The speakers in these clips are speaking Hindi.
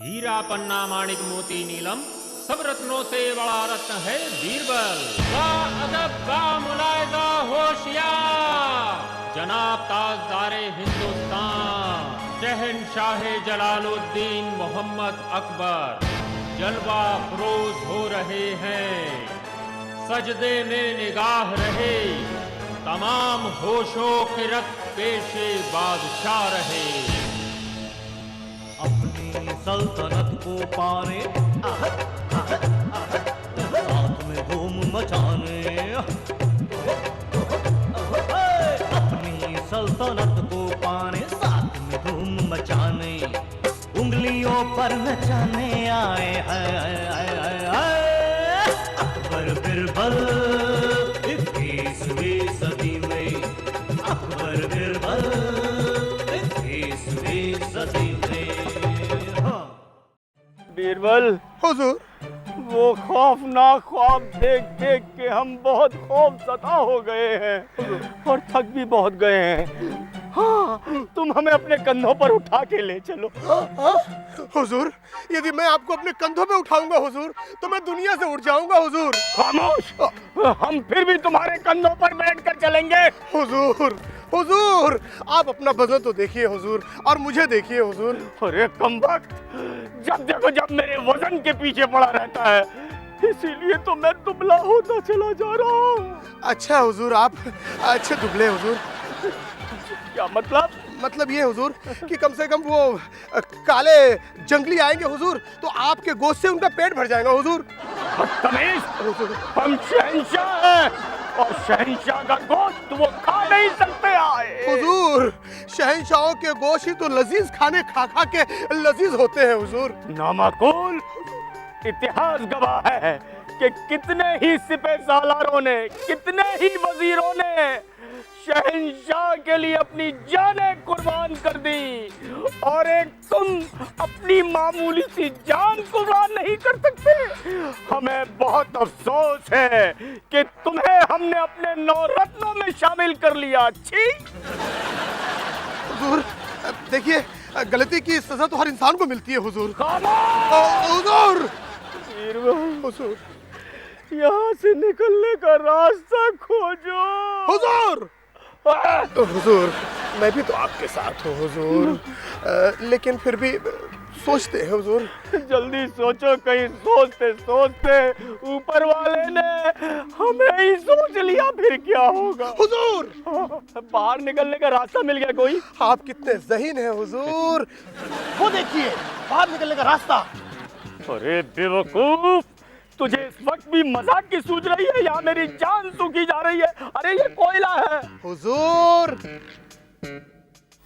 हीरा पन्ना माणिक मोती नीलम सब रत्नों से बड़ा रत्न है बीरबल। वाह अदब वाह मुलायजा होशियार जनाब ताजदारे हिंदुस्तान शहनशाह जलालुद्दीन मोहम्मद अकबर जलवा फरोज हो रहे हैं। सजदे में निगाह रहे तमाम होशो किरत पेशे बादशाह रहे। अपनी सल्तनत को पाने साथ में धूम मचाने, अपनी सल्तनत को पाने साथ में धूम मचाने, उंगलियों पर नचाने आए अकबर बिरबल 21वीं सदी में, अकबर बिरबल 21वीं सदी में। बीरबल हुजूर, वो खौफनाक ख्वाब देख देख के हम बहुत खौफज़दा हो गए हैं और थक भी बहुत गए हैं। हाँ, तुम हमें अपने कंधों पर उठा के ले चलो। हुजूर, यदि मैं आपको अपने कंधों पे उठाऊंगा हुजूर, तो मैं दुनिया से उठ जाऊंगा हुजूर। खामोश, हम फिर भी तुम्हारे कंधों पर बैठकर चलेंगे। हुजूर, हुजूर, आप अपना वजन तो देखिए हुजूर, और मुझे देखिए हुजूर। अरे कमबख्त, जब देखो जब मेरे वजन के पीछे पड़ा रहता है, इसीलिए तो मैं दुबला होता चला जा रहा हूँ। अच्छा हुजूर, आप अच्छे दुबले हुजूर। क्या मतलब? मतलब ये हुजूर कि कम से कम वो काले जंगली आएंगे हुजूर, तो आपके गोश्त से उनका पेट भर जाएगा हुजूर। बदतमीज, हम शहंशाह हैं और शहंशाह का गोश्त वो खा नहीं सकते आए। हुजूर, शहंशाहों के गोश्त ही तो लजीज खाने खा खा के लजीज होते हैं हुजूर। नामाकूल, इतिहास गवाह है कि कितने ही सिपह सालारों ने, कितने ही वजीरों ने शहंशाह के लिए अपनी जानें कुर्बान कर दी, और एक तुम अपनी मामूली सी जान कुर्बान नहीं कर सकते। हमें बहुत अफसोस है कि तुम्हें हमने अपने 9 रत्नों में शामिल कर लिया। छी! हुजूर, देखिए, गलती की सजा तो हर इंसान को मिलती है हुजूर। हुजूर, हुजूर, यहाँ से निकलने का रास्ता खोजो। हुजूर, हुजूर, मैं भी तो आपके साथ हूँ हुजूर, लेकिन फिर भी सोचते हैं हुजूर। जल्दी सोचो, कहीं सोचते सोचते ऊपर वाले ने हमें ही सोच लिया, फिर क्या होगा? हुजूर, बाहर निकलने का रास्ता मिल गया कोई? आप कितने ज़हीन हैं हुजूर। वो देखिए, बाहर निकलने का रास्ता। अरे बेवकूफ, तुझे इस वक्त भी मजाक की सूझ रही है या मेरी जान सूखी जा रही है? अरे ये कोयला है हुजूर,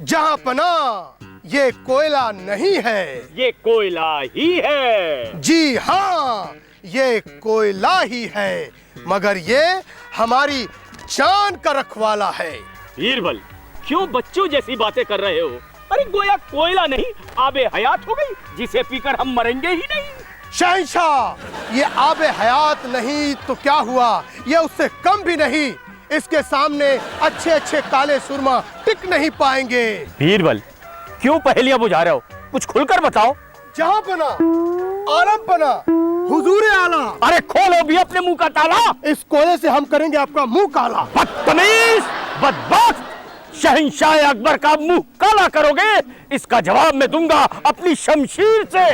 जहां पना ये कोयला नहीं है। ये कोयला ही है। जी हाँ, ये कोयला ही है, मगर ये हमारी जान का रखवाला है। बीरबल, क्यों बच्चों जैसी बातें कर रहे हो? अरे गोया कोयला नहीं, आबे हयात हो गई जिसे पीकर हम मरेंगे ही नहीं। शहंशाह, ये आबे हयात नहीं तो क्या हुआ, ये उससे कम भी नहीं। इसके सामने अच्छे अच्छे काले सुरमा टिक नहीं पाएंगे। बीरबल, क्यों पहेलियां बुझा रहे हो? कुछ खुलकर बताओ। जहां पना, आलम पना, हुजूर आला। अरे खोलो भी अपने मुंह का ताला। इस कोयले से हम करेंगे आपका मुंह काला। बदतमीज, बदबख्त, शहंशाह अकबर का मुंह काला करोगे, इसका जवाब मैं दूंगा अपनी शमशीर से।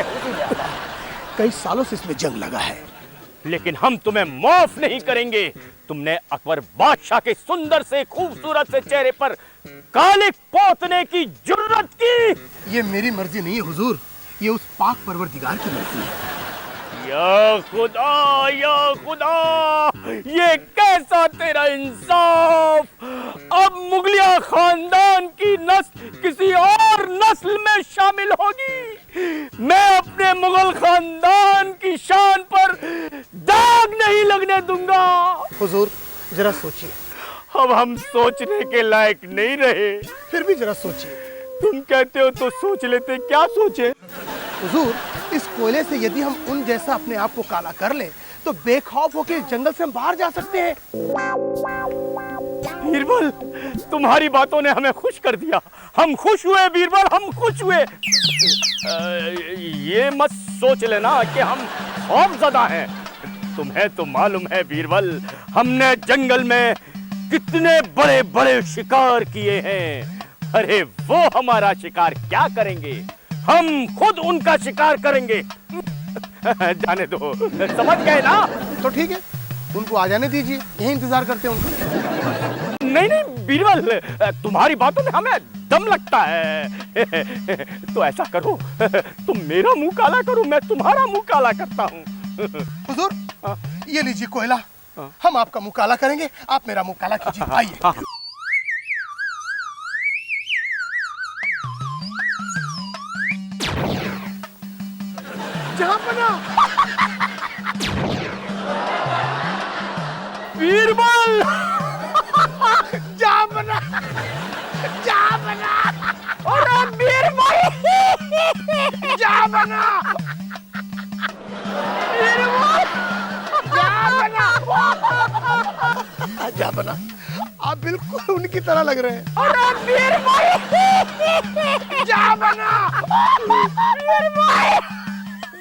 कई सालों से इसमें जंग लगा है, लेकिन हम तुम्हें माफ नहीं करेंगे। तुमने अकबर बादशाह के सुंदर से खूबसूरत से चेहरे पर कालिक पोतने की जुर्रत की। ये मेरी मर्जी नहीं है हुजूर, ये उस पाक परवरदिगार की मर्जी है। या खुदा, या खुदा, ये कैसा तेरा इंसाफ! अब मुगलिया खानदान की नस्ल किसी और नस्ल में शामिल होगी। मैं अपने मुगल खानदान की शान पर दाग नहीं लगने दूंगा। हुजूर, जरा सोचिए। अब हम सोचने के लायक नहीं रहे। फिर भी जरा सोचिए। तुम कहते हो तो सोच लेते। क्या सोचे? हुजूर, इस कोयले से यदि हम उन जैसा अपने आप को काला कर लें, तो बेखौफ होकर जंगल से हम बाहर जा सकते हैं। बीरबल, तुम्हारी बातों ने हमें खुश कर दिया। हम खुश हुए बीरबल, हम खुश हुए। ये मत सोच लेना कि हम खौफजदा हैं। तुम्हें तो मालूम है बीरबल, हमने जंगल में कितने बड़े बड़े शिकार किए हैं। अरे वो हमारा शिकार क्या करेंगे, हम खुद उनका शिकार करेंगे। जाने दो, समझ गए ना? तो ठीक है, उनको आ जाने दीजिए, यही इंतजार करते हैं उनका। नहीं नहीं बीरबल, तुम्हारी बातों में हमें दम लगता है। तो ऐसा करो, तुम मेरा मुंह काला करो, मैं तुम्हारा मुंह काला करता हूँ। हुजूर, ये लीजिए कोयला, हम आपका मुंह काला करेंगे, आप मेरा मुंह काला कीजिए। आइए। जहांपना, बीरबल, जहांपना, जहांपना, अरे बीरबल, जहांपना, जहांपना, आप बिल्कुल उनकी तरह लग रहे हैं। अरे बीरबल, जहांपना,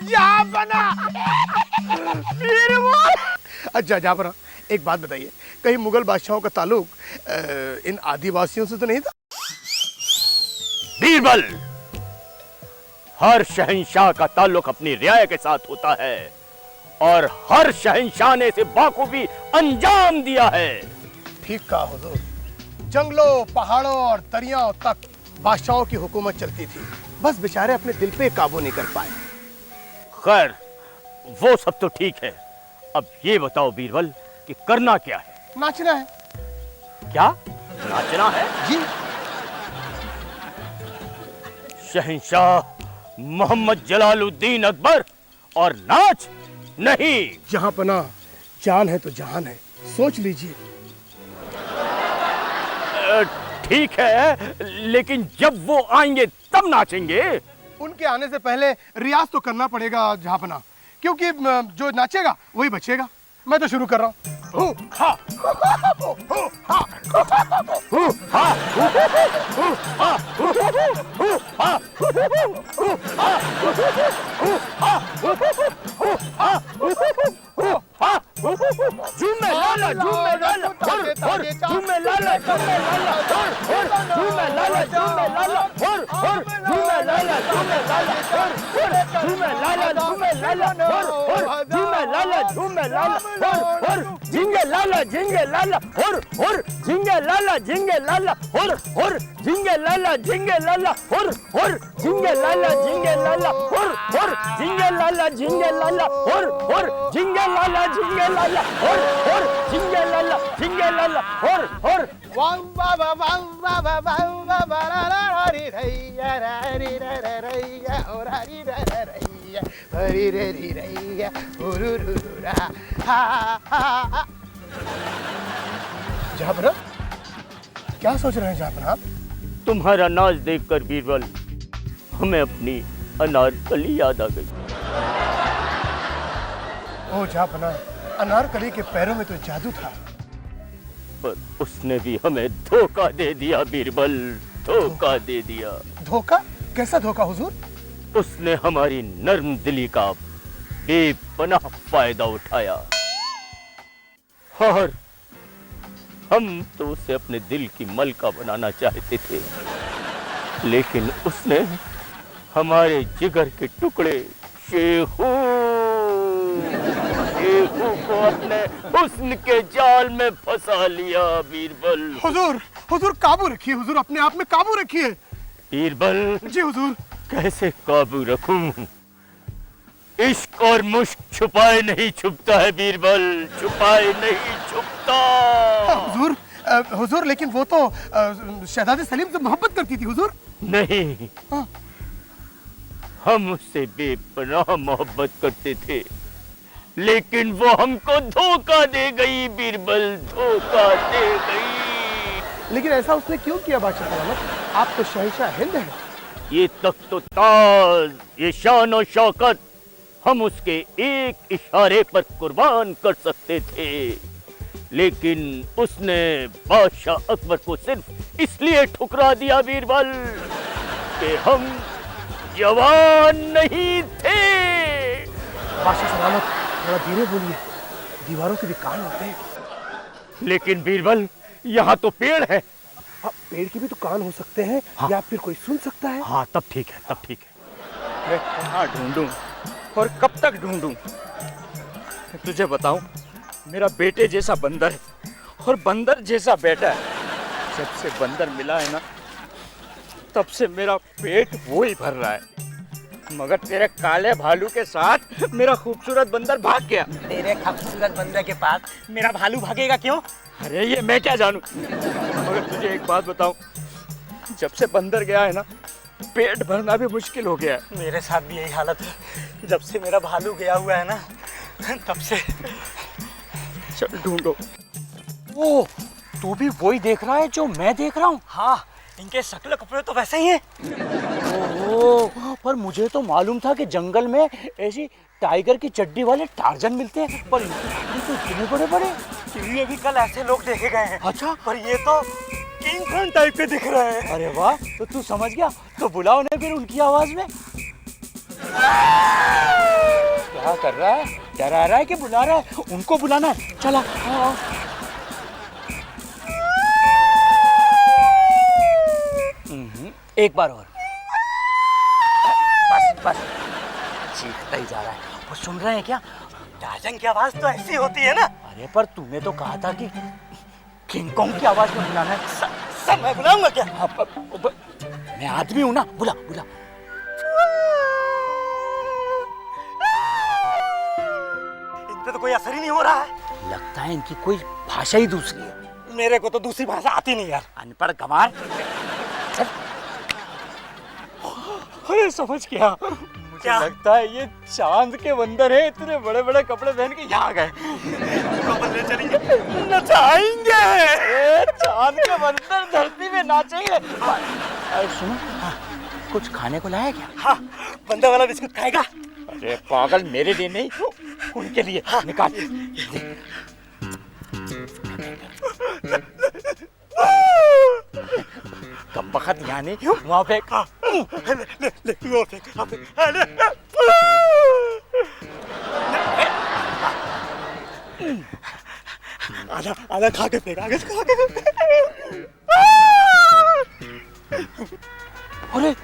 जहांपना, अच्छा जहांपना, एक बात बताइए, कहीं मुगल बादशाहों का ताल्लुक इन आदिवासियों से तो नहीं था? बीरबल, हर शहंशाह का ताल्लुक अपनी रियाया के साथ होता है और हर शहंशाह ने इसे बाखूबी अंजाम दिया है। ठीक कहा हुजूर, जंगलों, पहाड़ों और दरियाओं तक बादशाहों की हुकूमत चलती थी, बस बेचारे अपने दिल पे काबू नहीं कर पाए। खैर, वो सब तो ठीक है। अब ये बताओ बीरबल कि करना क्या है? नाचना है। क्या नाचना है? जी। शहंशाह मोहम्मद जलालुद्दीन अकबर और नाच नहीं। जहांपना, जान है तो जान है, सोच लीजिए। ठीक है, लेकिन जब वो आएंगे तब नाचेंगे। उनके आने से पहले रियाज तो करना पड़ेगा जहांपना, क्योंकि जो नाचेगा वही बचेगा। मैं तो शुरू कर रहा हूँ। झूमे लाला, झूमे लाला, हुर हुर, झूमे लाला, झूमे लाला, हुर हुर, झूमे लाला, झूमे लाला, हुर हुर, झूमे लाला, झूमे लाला, हुर हुर, झूमे लाला, झूमे लाला, हुर हुर, झूमे लाला, झूमे लाला, हुर हुर, झिंगे लाला, झिंगे लाला, हुर हुर, झिंगे लाला, झिंगे लाला, हुर हुर, झिंगे लाला, झिंगे लाला, हुर हुर, झिंगे लाला, झिंगे लाला, हुर हुर, झिंगे लाला, झिंगे लाला, हुर हुर, झिंगे लाला, झिंगे लाला, हुर हुर, झिंगे लाला, झिंगे लाला, हुर हुर। जहांपना, क्या सोच रहे हैं जहांपना आप? तुम्हारा नाच देखकर बीरबल हमें अपनी अनारकली याद आ गई। ओ जहांपना, अनारकली के पैरों में तो जादू था, पर उसने भी हमें धोखा दे दिया बीरबल, धोखा दे दिया। धोखा? कैसा धोखा हुजूर? उसने हमारी नर्म दिली का बेपनाह फायदा उठाया और हम तो उसे अपने दिल की मलका बनाना चाहते थे, लेकिन उसने हमारे जिगर के टुकड़े शेहू को अपने हुस्न के जाल में फंसा लिया बीरबल। हुजूर, हुजूर काबू रखिए, हुजूर अपने आप में काबू रखिए। बीरबल, जी हुजूर। कैसे काबू रखूं? इश्क और मुश्क छुपाए नहीं छुपता है बीरबल, छुपाए नहीं छुपता। हुजूर, हुजूर लेकिन वो तो शहजादे सलीम से मोहब्बत करती थी हुजूर। नहीं, हाँ। हम उससे बेपनाह मोहब्बत करते थे, लेकिन वो हमको धोखा दे गई बीरबल, धोखा दे गई। लेकिन ऐसा उसने क्यों किया बादशाह सलामत? आप तो शहंशाह हिंद हैं। ये तख्त व ताज, ये शान और शौकत हम उसके एक इशारे पर कुर्बान कर सकते थे, लेकिन उसने बादशाह अकबर को सिर्फ इसलिए ठुकरा दिया बीरबल कि हम जवान नहीं थे। बादशाह सलामत, थोड़ा धीरे बोलिए, दीवारों के भी कान होते हैं। लेकिन बीरबल यहाँ तो पेड़ है। हाँ, पेड़ के भी तो कान हो सकते हैं। हाँ। या फिर कोई सुन सकता है। हाँ तब ठीक है, तब ठीक है। मैं कहाँ ढूंढूं और कब तक ढूंढूं? तुझे बताऊं, मेरा बेटे जैसा बंदर है और बंदर जैसा बेटा है। जब से बंदर मिला है ना, तब से मेरा पेट वो ही भर रहा है। मगर तेरे काले भालू के साथ मेरा खूबसूरत बंदर भाग गया। तेरे खूबसूरत बंदर के पास मेरा भालू भागेगा क्यों? अरे ये मैं क्या जानूं। मगर तुझे एक बात बताऊं, जब से बंदर गया है ना, पेट भरना भी मुश्किल हो गया है। मेरे साथ भी यही हालत है। जब से मेरा भालू गया हुआ है ना, तब से। चल ढूंढो। ओ, तू भी वही देख रहा है जो मैं देख रहा हूँ? हाँ, इनके शक्ल कपड़े तो वैसे ही हैं। ओह, पर मुझे तो मालूम था कि जंगल में ऐसी टाइगर की चड्डी वाले टार्जन मिलते हैं, पर इनके कपड़े तो इतने बड़े बड़े। ये भी कल ऐसे लोग देखे गए हैं। अच्छा, पर ये तो किंग खान टाइप के दिख रहे हैं। अरे वाह, तो तू समझ गया। तो बुलाओ उन्हें फिर उनकी आवाज में। क्या कर रहा है? डरा रहा है कि बुला रहा है? उनको बुलाना है। चला। हाँ। एक बार और। बस बस, चीखता ही जा रहा है। वो सुन रहे हैं क्या? टार्जन की आवाज तो ऐसी होती है ना। अरे पर तूने तो कहा था कि किंग कॉन्ग की आवाज में बुलाना है। सब मैं बुलाऊंगा क्या? हाँ, मैं आदमी हूं ना, बुला बुला। इन पे तो कोई असर ही नहीं हो रहा है। लगता है इनकी कोई भाषा ही दूसरी है। मेरे को तो दूसरी भाषा आती नहीं यार। अनपढ़ गंवार। अरे समझ गया। मुझे क्या? लगता है ये चांद के बंदर है, इतने बड़े बड़े कपड़े पहन के यहाँ गए। ले चलेंगे, नचाएंगे। चांद के बंदर धरती में नाचेंगे। अरे सुनो, कुछ खाने को लाया क्या? हाँ, बंदा वाला बिस्कुट खाएगा? अरे पागल, मेरे लिए नहीं, उनके लिए। हाँ, निकाल। कम बखत यहाँ नहीं, वहाँ फेंक। ले, वो फेंक, हाँ, फेंक। ले। आधा आधा खा के फेंक, आगे से खा के फेंक। अरे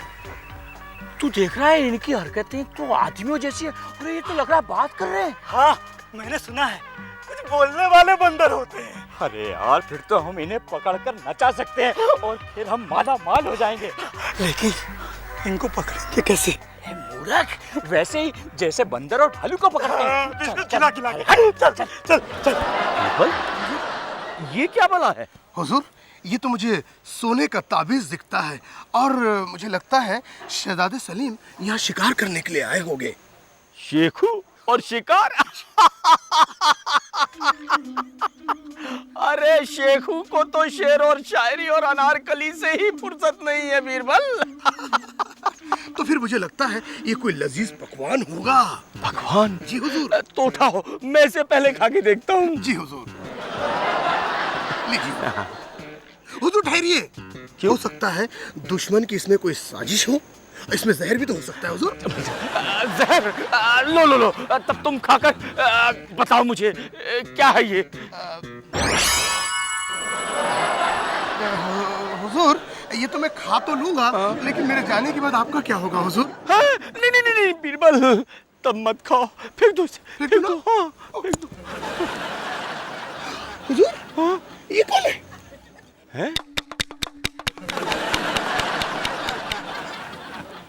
तू देख रहा है, इनकी हरकतें तो आदमियों जैसी है। अरे ये तो लग रहा है बात कर रहे हैं। हाँ, मैंने सुना है कुछ बोलने वाले बंदर होते हैं। अरे यार, फिर तो हम इन्हें पकड़कर नचा सकते हैं और फिर हम माला माल हो जाएंगे। लेकिन इनको पकड़ेंगे कैसे? ए मूर्ख, वैसे ही जैसे बंदर और भालू को पकड़ते हैं। बिस्कुट खिला खिला के। चल चल चल। ये क्या बला है? हुजूर, ये तो मुझे सोने का ताबीज दिखता है और मुझे लगता है शहजादे सलीम यहाँ शिकार करने के लिए आए होंगे। शेखू और शिकार? अरे शेखू को तो शेर और शायरी और अनारकली से ही फुर्सत नहीं है बीरबल। तो फिर मुझे लगता है ये कोई लजीज पकवान होगा। भगवान जी हुजूर। तो उठाओ, मैं इसे पहले खा के देखता हूँ। जी हुजूर। लीजिए। हुजूर ठहरिए, हो सकता है दुश्मन की इसमें कोई साजिश हो। इसमें जहर भी तो हो सकता है हुजूर। जहर? लो लो लो, तब तुम खाकर बताओ मुझे क्या है ये। हुजूर, ये तो मैं खा तो लूंगा, लेकिन मेरे जाने के बाद आपका क्या होगा हुजूर? हाँ? नहीं नहीं नहीं नहीं बीरबल, तब मत खाओ, फेंक दो, फेंक दो। हाँ, फेंक दो। हुजूर, हाँ? ये कौन है? हैं?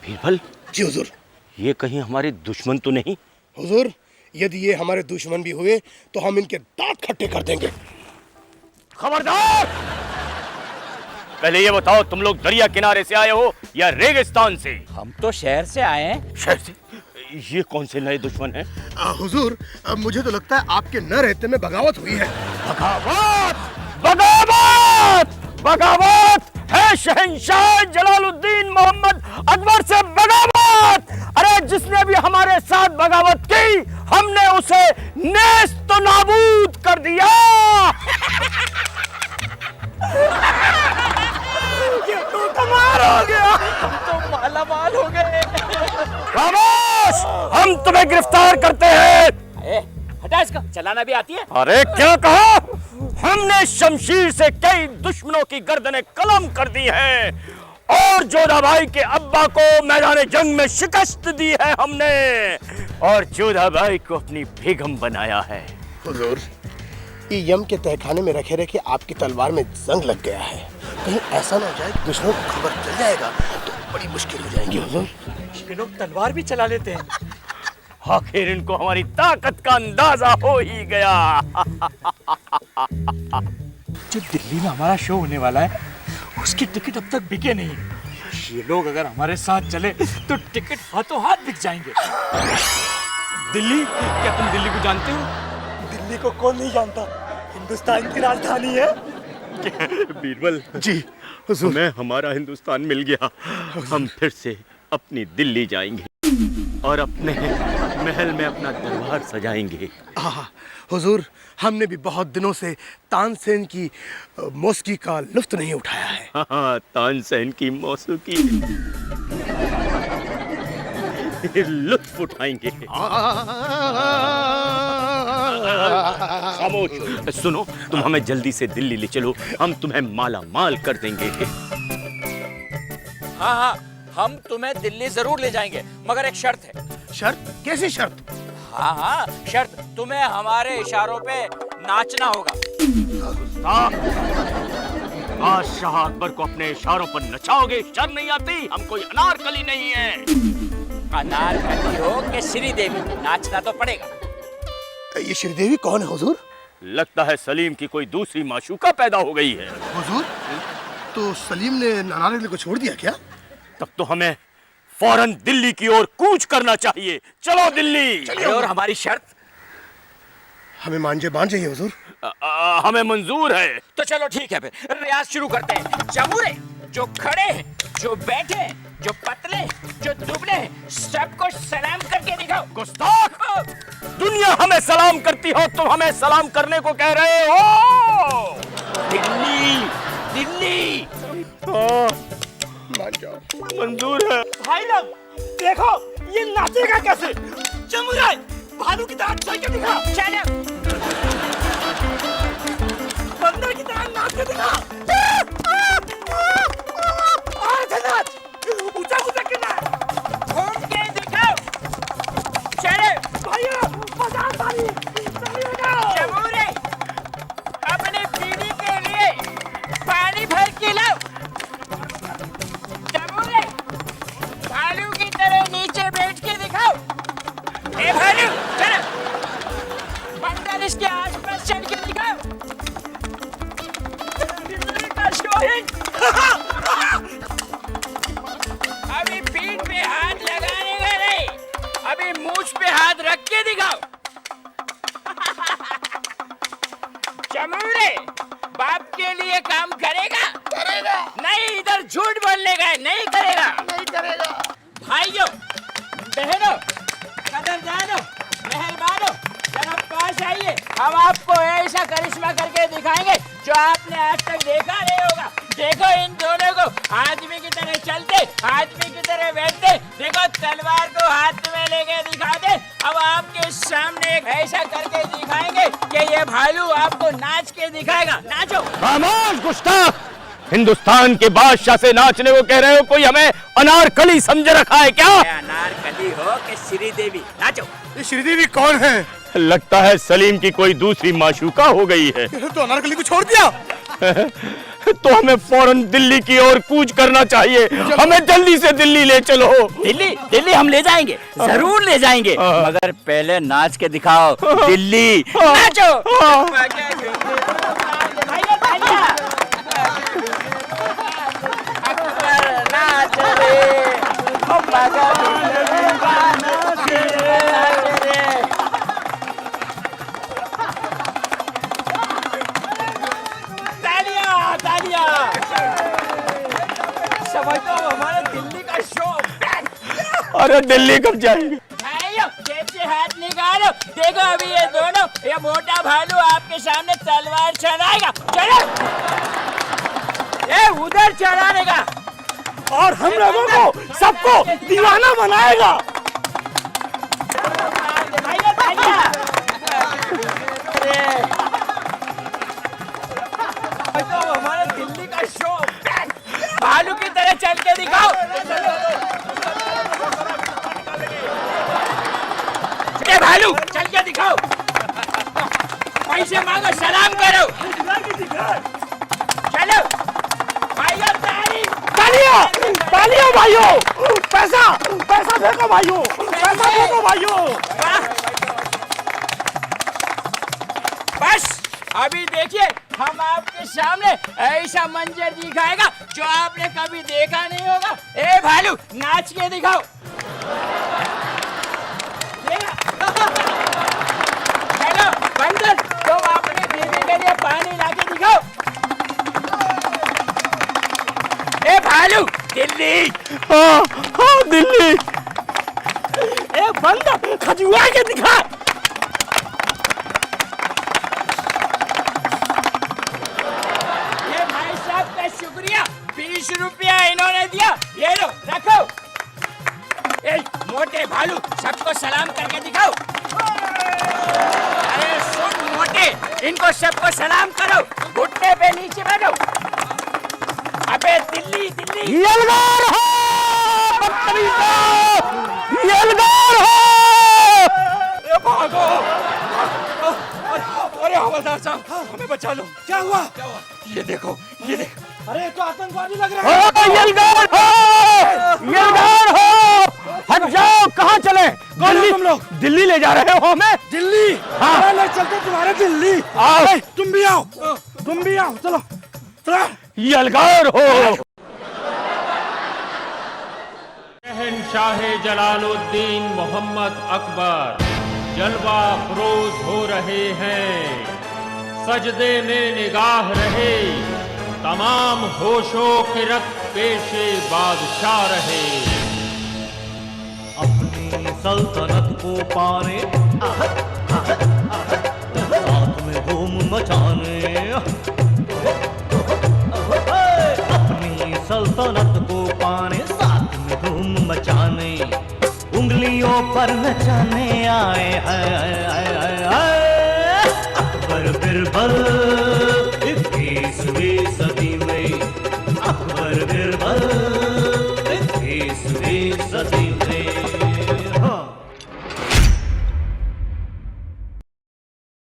बीरबल, जी हुजूर। ये कहीं हमारे दुश्मन तो नहीं? हुजूर, यदि ये हमारे दुश्मन भी हुए तो हम इनके दांत खट्टे कर देंगे। खबरदार! पहले ये बताओ, तुम लोग दरिया किनारे से आए हो या रेगिस्तान से? हम तो शहर से आए हैं। शहर से? ये कौन से नए दुश्मन हैं? हुजूर, मुझे तो लगता है आपके न रहते में बगावत हुई है। बगावत! बगावत! बगावत है शहंशाह जलालुद्दीन मोहम्मद अकबर से बगावत! अरे जिसने भी हमारे साथ बगावत की, हमने उसे नेस्त नाबूद कर दिया। हम तुम्हें गिरफ्तार करते हैं। हटा इसका, चलाना भी आती है? अरे क्या कहा? हमने शमशीर से कई दुश्मनों की गर्दनें कलम कर दी हैं और जोधा भाई के अब्बा को मैदान जंग में शिकस्त दी है हमने और जोधा भाई को अपनी बेगम बनाया है। हुजूर, ये यम के तहखाने में रखे रखे आपकी तलवार में जंग लग गया है। कहीं ऐसा ना हो जाए कि दुश्मनों को खबर चल जाएगा तो बड़ी मुश्किल हो जाएगी हुजूर। ये लोग तलवार भी चला लेते हैं। आखिर इनको हमारी ताकत का अंदाजा हो ही गया। जो दिल्ली में हमारा शो होने वाला है उसकी टिकट अब तक बिके नहीं। ये लोग अगर हमारे साथ चले तो टिकट हाथों हाथ बिक जाएंगे। दिल्ली? क्या तुम दिल्ली को जानते हो? दिल्ली को कौन नहीं जानता, हिंदुस्तान की राजधानी है। बीरबल जी हुजूर। हमें हमारा हिंदुस्तान मिल गया। हम फिर से अपनी दिल्ली जाएंगे और अपने महल में अपना दरबार सजाएंगे। हुजूर, हमने भी बहुत दिनों से तानसेन की मौसीकी का लुत्फ नहीं उठाया है। हाँ, तानसेन की मौसीकी लुत्फ उठाएंगे। खामोश। सुनो, तुम हमें जल्दी से दिल्ली ले चलो, हम तुम्हें माला माल कर देंगे। हाँ हाँ, हम तुम्हें दिल्ली जरूर ले जाएंगे, मगर एक शर्त है। शर्त? कैसी शर्त? हाँ हाँ, शर्त, तुम्हें हमारे इशारों पे नाचना होगा। शाह अकबर को अपने इशारों पर नचाओगे? शर्म नहीं आती? हम कोई अनारकली नहीं है। अनारकली हो कि श्रीदेवी, नाचना तो पड़ेगा। ये श्रीदेवी कौन है हुजूर? लगता है सलीम की कोई दूसरी माशूका पैदा हो गई है। हुजूर, तो सलीम ने नानारकली को छोड़ दिया क्या? तब तो हमें फौरन दिल्ली की ओर कूच करना चाहिए। चलो दिल्ली। और हमारी शर्त? हमें मान जाइए हुजूर। हमें मंजूर है। तो चलो ठीक है, फिर रियाज शुरू करते हैं। जमूरे, जो खड़े हैं, जो बैठे हैं, जो पतले, जो दुबले हैं, सबको सलाम करके दिखाओ। गुस्ताख! दुनिया हमें सलाम करती हो, तुम हमें सलाम करने को कह रहे हो? दिल्ली, दिल्ली। मान जाओ। मंजूर है। भाई लोग देखो, ये नाचेगा कैसे? जमुराई, भालू की तरह चल के दिखा। चलो, बंदर की तरह नाच के दिखा। नाच, ऊंचा ऊंचा के नाच, घूम के दिखाओ। चलो भाइयों, मजा आ रही है। जमुरे, अपनी पीढ़ी के लिए पानी भर के लाओ। भालू की तरह नीचे बैठ के दिखाओ। ए भालू, चलो। बंदर इसके आसपास चढ़ के दिखाओ। अभी पीठ पे हाथ लगाने का नहीं, अभी मूंछ पे हाथ रख के दिखाओ। चमूरे, बाप के लिए काम करेगा? करेगा। नहीं, इधर झूठ बोलने का है, नहीं करेगा। नहीं करेगा। भाइयों, बहनों, कदरदानों, मेहरबानों, जरा पास आइए। हम आपको ऐसा करिश्मा करके दिखाएंगे जो आपने आज तक देखा नहीं होगा। देखो इन दोनों को, आदमी की तरह चलते, आदमी की तरह बैठते। देखो, तलवार को हाथ में लेके दिखाते। अब आपके सामने एक ऐसा करके दिखाएंगे कि ये भालू आपको नाच के दिखाएगा। नाचो। खामोश गुस्ताख! हिंदुस्तान के बादशाह से नाचने को कह रहे हो? कोई हमें अनारकली समझ रखा है क्या? अनारकली हो कि श्रीदेवी, नाचो। ये श्रीदेवी कौन है? लगता है सलीम की कोई दूसरी माशूका हो गई है। तो अनारकली को छोड़ दिया? तो हमें फौरन दिल्ली की ओर कूच करना चाहिए। हमें जल्दी से दिल्ली ले चलो। दिल्ली, दिल्ली हम ले जाएंगे, जरूर ले जाएंगे, मगर पहले नाच के दिखाओ। दिल्ली, नाचो। नाच रे, तालियां, तालियां। समझता हूँ हमारा दिल्ली का शो। अरे दिल्ली कब जाएंगे? भाइयों, जेब से हाथ निकालो। देखो, अभी ये दोनों, ये मोटा भालू आपके सामने तलवार चलाएगा। चलो, ये उधर चलाने का, और हम लोगों को सबको दीवाना बनाएगा। दिखाओ, पैसे मांगो, सलाम करो। चलो भाइयों, तालियां तालियां भाइयों, पैसा पैसा फेंको भाइयों, पैसा फेंको भाइयों। बस अभी देखिए, हम आपके सामने ऐसा मंजर दिखाएगा जो आपने कभी देखा नहीं होगा। ए भालू, नाच के दिखाओ। चलो बंदर, तुम अपने बीवी के लिए पानी लाके दिखाओ। ए भालू, दिल्ली। हाँ दिल्ली। ए बंदर, खजुआ के दिखा। ये भाई साहब का शुक्रिया, 20 रुपया इन्होंने दिया, ये लो रखो। ए मोटे भालू, सबको सलाम करके दिखाओ। अरे सुन मोटे, इनको सबको सलाम करो, घुटने पे नीचे बैठो। अबे दिल्ली दिल्ली, यलगार हो बदतमीजों, यलगार हो। ए भागो। अरे हवलदार साहब, हमें बचा लो। क्या हुआ? ये देखो, ये देखो। अरे तो आतंकवादी लग रहा है। यलगार हो, यलगार हो। हट जाओ, कहाँ चले? तुम लोग दिल्ली ले जा रहे हो हमें? दिल्ली? हाँ। ले चलते तुम्हारे दिल्ली। आओ। ए, तुम भी आओ, तुम भी आओ, चलो चलो। यलगार हो। शहंशाह जलालुद्दीन मोहम्मद अकबर जलवा फरोज हो रहे हैं, सजदे में निगाह रहे, तमाम होशो के रख पेशे बादशाह रहे। अपनी सल्तनत को पाने, साथ में धूम मचाने, अपनी सल्तनत को पाने, साथ में धूम मचाने, उंगलियों पर नचाने आए हैं अकबर बिरबल।